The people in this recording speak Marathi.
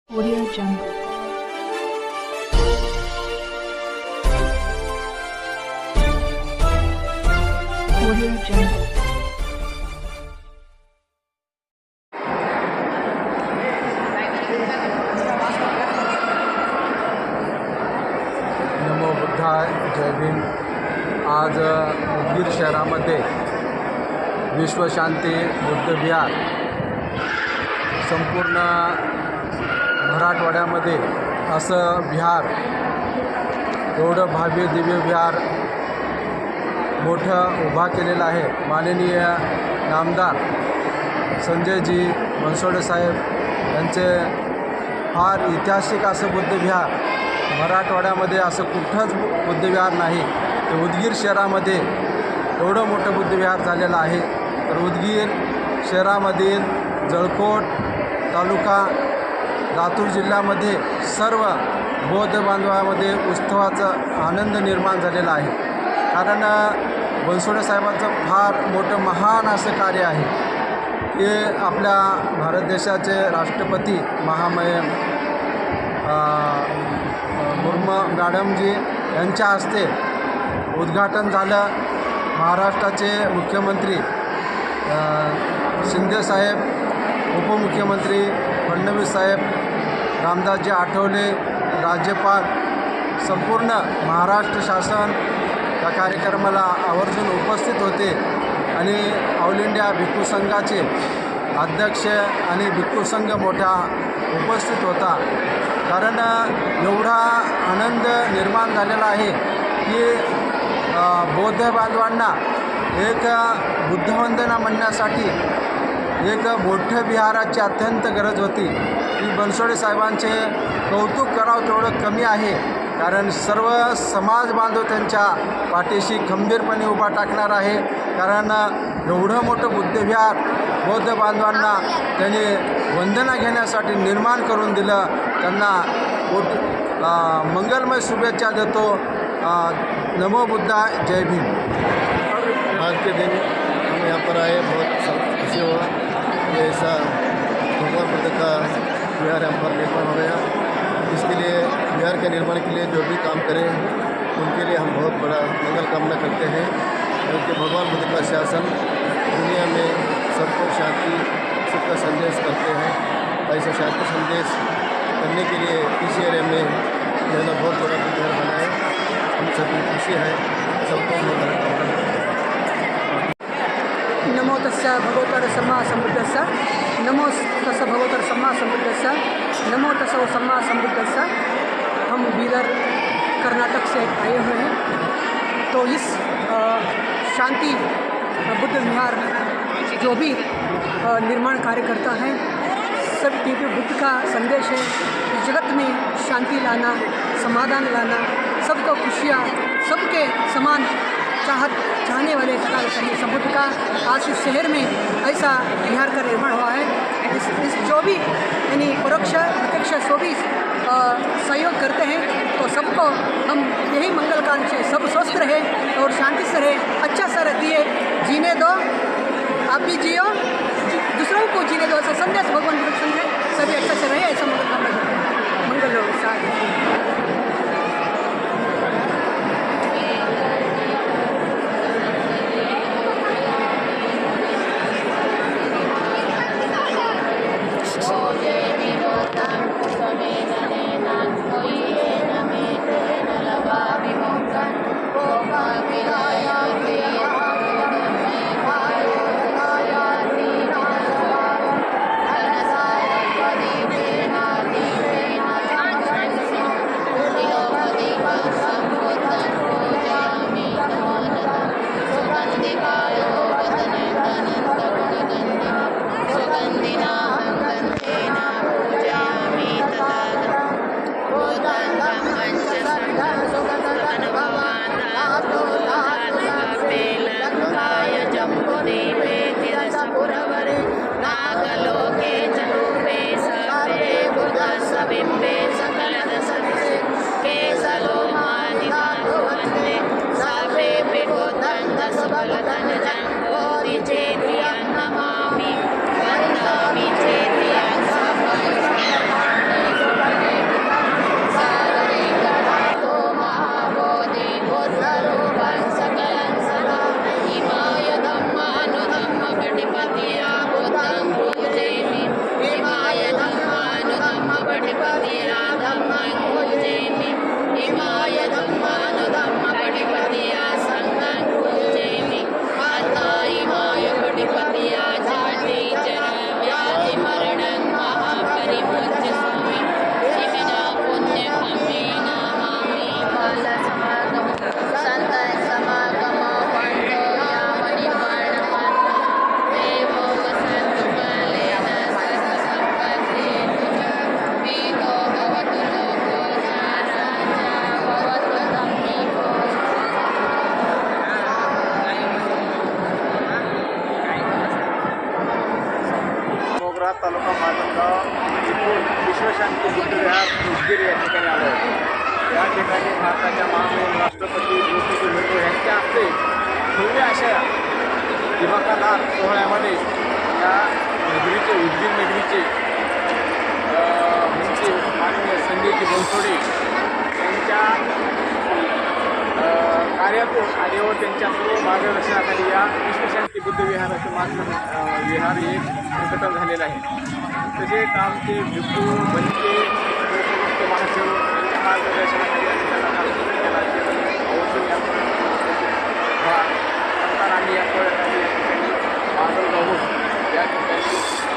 Audio Jungle. Audio Jungle. नमो बुद्धाय, जय भीम। आज उदगीर शहरामध्ये विश्वशांती बुद्ध विहार संपूर्ण मराठवाड्यामध्ये असं विहार, एवढं भव्य दिव्य विहार मोठं उभा केलेलं आहे। माननीय नामदार संजयजी बनसोडे साहेब यांचे फार ऐतिहासिक असं बुद्ध विहार, मराठवाड्यामध्ये असं कुठंच बुद्ध विहार नाही। ते उदगीर शहरामध्ये एवढं मोठं बुद्ध विहार झालेलं आहे। तर उदगीर शहरामधील जळकोट तालुका लातूर जिल्ह्यामध्ये सर्व बौद्ध बांधवामध्ये उत्सवाचा आनंद निर्माण झालेला आहे। कारण बनसोडे साहेबांचं फार मोठं महान असं कार्य आहे की आपल्या भारत देशाचे राष्ट्रपती महामहिम मुर्मू मॅडमजी यांच्या हस्ते उद्घाटन झालं। महाराष्ट्राचे मुख्यमंत्री शिंदेसाहेब, उपमुख्यमंत्री फडणवीस साहेब, रामदासजी आठवले, राज्यपाल, संपूर्ण महाराष्ट्र शासन या कार्यक्रमाला आवर्जून उपस्थित होते। आणि ऑल इंडिया भिक्खू संघाचे अध्यक्ष आणि भिक्खू संघ मोठा उपस्थित होता। कारण एवढा आनंद निर्माण झालेला आहे की बौद्ध बांधवांना एक बुद्धवंदना म्हणण्यासाठी एक मोठ्या विहाराची अत्यंत गरज होती। की बनसोडे साहेबांचे कौतुक करावं तेवढं कमी आहे। कारण सर्व समाज बांधव त्यांच्या पाठीशी खंबीरपणे उभा टाकणार आहे। कारण एवढं मोठं बुद्ध विहार बौद्ध बांधवांना त्यांनी वंदना घेण्यासाठी निर्माण करून दिलं। त्यांना मंगलमय शुभेच्छा देतो। नमो बुद्धाय, जय भीम। आज के दिन हम यहाँ पर आए, बहुत खुशी हुआ कि ऐसा भगवान बुद्ध का विहार यहाँ पर निर्माण हो गया। इसके लिए विहार के निर्माण के लिए जो भी काम करें उनके लिए हम बहुत बड़ा मंगल कामना करते हैं। क्योंकि भगवान बुद्ध का शासन दुनिया में सबको शांति सुख का संदेश करते हैं। ऐसा शांति संदेश करने के लिए इस एरिया में जो है बहुत बड़ा विहार बना है। हम सभी खुशी है, सबको मंगल कामना करते हैं। नमो तस्सा भगवतः सम्मा संबुद्धस्सा, नमो तस्सा भगवतः सम्मा संबुद्धस्सा, नमो तस्सा सम्मा संबुद्धस्सा। हम बीदर कर्नाटक से आए हुए हैं। तो इस शांति बुद्ध विहार जो भी निर्माण कार्य करता है, सब क्योंकि बुद्ध का संदेश है कि जगत में शांति लाना, समाधान लाना, सबको खुशियाँ, सबके समान चाहने वाले कथा करने बुद्ध का आज इस शहर में ऐसा विहार का निर्माण हुआ है। इस जो भी यानी परोक्ष प्रत्यक्ष जो भी सहयोग करते हैं तो सबको हम यही मंगल कामना से सब स्वस्थ रहे और शांति से रहे, अच्छा सा दिए, जीने दो, आप भी जियो, दूसरों को जीने दो। ऐसा संदेश भगवान बुद्ध संग है, सभी अच्छा से रहे, ऐसा मंगल कामना करते हैं। मंगल हो साथ। विश्वशांती बुद्धविहार उदगीर या ठिकाणी आलो आहे. या ठिकाणी भारताच्या महामहिम राष्ट्रपती द्रौपदी मुर्मू यांच्या हस्ते भव्य अशा दिमाखादार सोहळ्यामध्ये या नगरीचे उदगीर नगरीचे म्हणजे माननीय संजयजी बनसोडे यांच्या कार्यातून आणि व त्यांच्या पूर्व मार्गदर्शनाखाली या विश्वशांती बुद्धविहाराचे विहार हे उद्घाटन झालेलं आहे. तसेच आमचे भिक्खू बनके महासेवक यांच्या मार्गदर्शनाखाली आणि त्यांना आम्ही या ठिकाणी मागं जाऊन या ठिकाणी